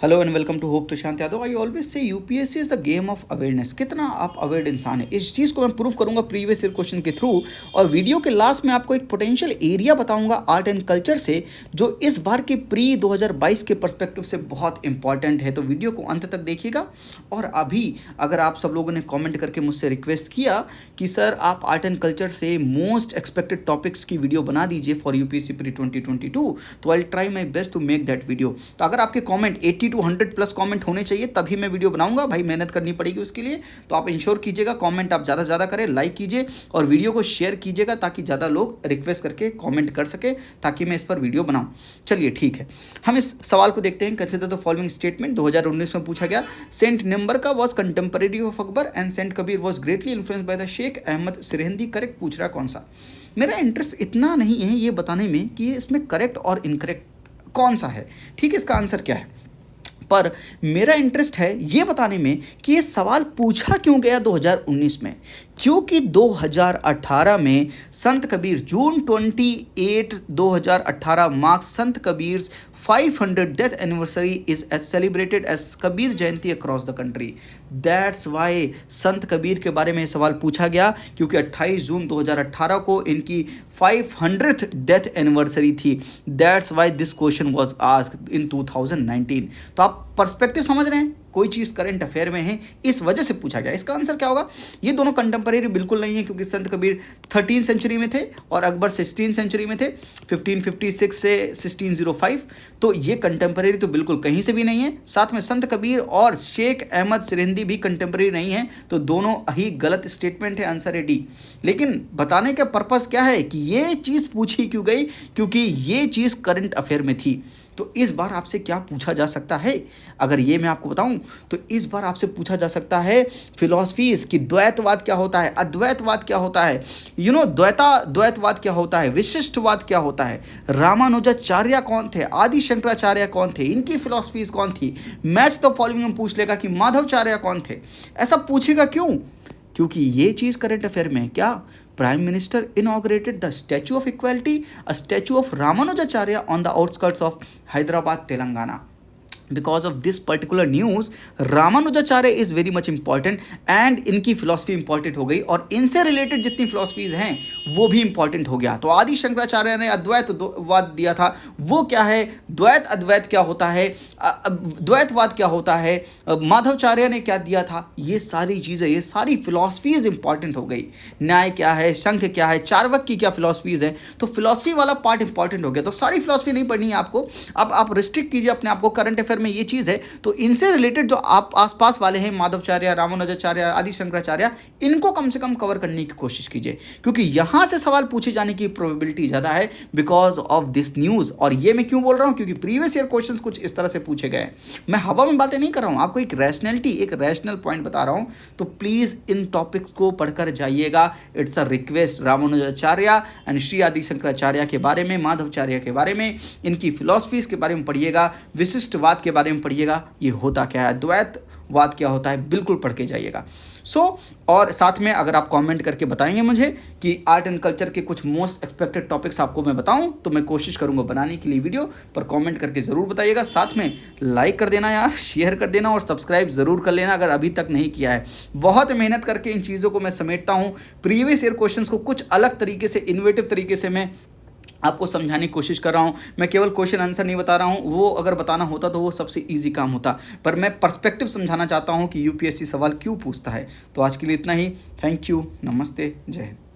Hello and welcome to hope Tushant Yadav. I always say UPSC is the game of awareness. कितना आप अवेयर्ड इंसान है, इस चीज़ को मैं प्रूव करूंगा प्रीवियस ईयर क्वेश्चन के थ्रू। और वीडियो के लास्ट में आपको एक पोटेंशियल एरिया बताऊंगा आर्ट एंड कल्चर से, जो इस बार के प्री 2022 के पर्सपेक्टिव से बहुत इंपॉर्टेंट है। तो वीडियो को अंत तक देखिएगा। और अभी अगर आप सब लोगों ने कॉमेंट करके मुझसे रिक्वेस्ट किया कि सर आप आर्ट एंड कल्चर से मोस्ट एक्सपेक्टेड टॉपिक्स की वीडियो बना दीजिए फॉर यूपीएससी प्री 2022, तो I try my best to make that video. तो अगर आपके कॉमेंट 80 to 100 प्लस कमेंट होने चाहिए तभी मैं वीडियो बनाऊंगा। भाई मेहनत करनी पड़ेगी उसके लिए, तो आप इंश्योर कीजिएगा कमेंट आप ज़्यादा से ज़्यादा करें, लाइक कीजिए और वीडियो को शेयर कीजिएगा ताकि ज़्यादा लोग रिक्वेस्ट करके कमेंट कर सके, ताकि मैं इस पर वीडियो बनाऊं। चलिए ठीक है, हम इस सवाल को देखते हैं। कंसीडर द फॉलोइंग स्टेटमेंट 2019 में पूछा गया। Saint Nimbarka was contemporary of Akbar and saint Kabir was greatly influenced by the Sheikh Ahmad Sirhindi. Correct पूछ रहा है कौन सा। मेरा इंटरेस्ट इतना नहीं है ये बताने में कि इसमें करेक्ट और इनकरेक्ट कौन सा है, ठीक है, इसका आंसर क्या है। पर मेरा इंटरेस्ट है ये बताने में कि ये सवाल पूछा क्यों गया 2019 में। क्योंकि 2018 में संत कबीर, जून 28 2018 marks Sant Kabir 500 death anniversary is celebrated as Kabir Jayanti across the country. That's why Sant Kabir के बारे में सवाल पूछा गया, क्योंकि 28 जून 2018 को इनकी 500th डेथ एनिवर्सरी थी। That's why this question was asked in 2019। तो आप पर्सपेक्टिव समझ रहे हैं, कोई चीज़ करंट अफेयर में है इस वजह से पूछा गया। इसका आंसर क्या होगा। ये दोनों कंटेम्परेरी बिल्कुल नहीं है, क्योंकि संत कबीर 13 सेंचुरी में थे और अकबर 16 सेंचुरी में थे, 1556 से 1605। तो ये कंटेम्परेरी तो बिल्कुल कहीं से भी नहीं है। साथ में संत कबीर और शेख अहमद सिरहिंदी भी कंटेम्परेरी नहीं है, तो दोनों ही गलत स्टेटमेंट है। आंसर है डी। लेकिन बताने का पर्पस क्या है कि ये चीज़ पूछी क्यों गई, क्योंकि ये चीज़ करंट अफेयर में थी। तो इस बार आपसे क्या पूछा जा सकता है, अगर ये मैं आपको बताऊं तो इस बार आपसे पूछा जा सकता है फिलॉसफीज की द्वैतवाद क्या होता है, अद्वैतवाद क्या होता है, द्वैतवाद क्या होता है, विशिष्टवाद क्या होता है, रामानुजाचार्य कौन थे, आदि शंकराचार्य कौन थे, इनकी फिलॉसफीज कौन थी। मैच द फॉलोइंग में पूछ लेगा कि माधवाचार्य कौन थे। ऐसा पूछेगा क्यों, क्योंकि ये चीज़ करंट अफेयर में है। क्या prime minister inaugurated the statue of equality, a statue of Ramanujacharya on the outskirts of Hyderabad Telangana. Because of this particular news Ramanujacharya is very much important and इनकी फिलॉसफी इंपॉर्टेंट हो गई, और इनसे रिलेटेड जितनी फिलॉसफीज हैं वो भी इंपॉर्टेंट हो गया। तो आदि शंकराचार्य ने अद्वैतवाद दिया था, वो क्या है, द्वैत अद्वैत क्या होता है, द्वैतवाद क्या होता है, माधवाचार्य ने क्या दिया था, ये सारी चीज़ें, ये सारी फिलॉसफीज इंपॉर्टेंट हो गई। न्याय क्या है, शंख क्या है, चार्वक की क्या फिलॉसफीज है, तो फिलॉसफी वाला पार्ट इंपॉर्टेंट हो गया। तो सारी फिलॉसफी नहीं पढ़नी है आपको। अब आप रिस्ट्रिक्ट कीजिए अपने आप को, करंट अफेयर में ये चीज़ है तो इनसे रिलेटेड जो आप आसपास वाले हैं, माधवाचार्य, रामानुजाचार्य, आदि शंकराचार्य, इनको कम से कम कवर करने की कोशिश कीजिए, क्योंकि यहां से सवाल पूछे जाने की प्रोबेबिलिटी ज़्यादा है बिकॉज ऑफ दिस न्यूज़। और ये मैं क्यों बोल रहा हूं, क्योंकि प्रीवियस ईयर क्वेश्चंस कुछ इस तरह से पूछे गए। मैं हवा में बातें नहीं कर रहा हूं, आपको एक रैशनैलिटी, एक रैशनल पॉइंट बता रहा हूं। तो प्लीज़ इन टॉपिक्स को पढ़कर जाइएगा। It's a request. Ramanujacharya and Shri आदि शंकराचार्य के बारे में, माधवाचार्य के बारे में, इनकी फिलॉसफीज के बारे में पढ़िएगा, विशिष्टवाद के बारे में पढ़िएगा, ये होता क्या है, द्वैतवाद क्या होता है, बिल्कुल पढ़ के जाइएगा। और साथ में अगर आप कमेंट करके बताएंगे मुझे कि आर्ट एंड कल्चर के कुछ मोस्ट एक्सपेक्टेड टॉपिक्स आपको मैं बताऊं, तो मैं कोशिश करूंगा बनाने के लिए वीडियो, पर कमेंट करके ज़रूर बताइएगा। साथ में लाइक कर देना यार, शेयर कर देना और सब्सक्राइब ज़रूर कर लेना अगर अभी तक नहीं किया है। बहुत मेहनत करके इन चीज़ों को मैं समेटता हूँ। प्रीवियस ईयर क्वेश्चंस को कुछ अलग तरीके से, इनोवेटिव तरीके से मैं आपको समझाने की कोशिश कर रहा हूँ। मैं केवल क्वेश्चन आंसर नहीं बता रहा हूँ, वो अगर बताना होता तो वो सबसे इजी काम होता, पर मैं पर्सपेक्टिव समझाना चाहता हूँ कि यूपीएससी सवाल क्यों पूछता है। तो आज के लिए इतना ही। थैंक यू, नमस्ते, जय हिंद।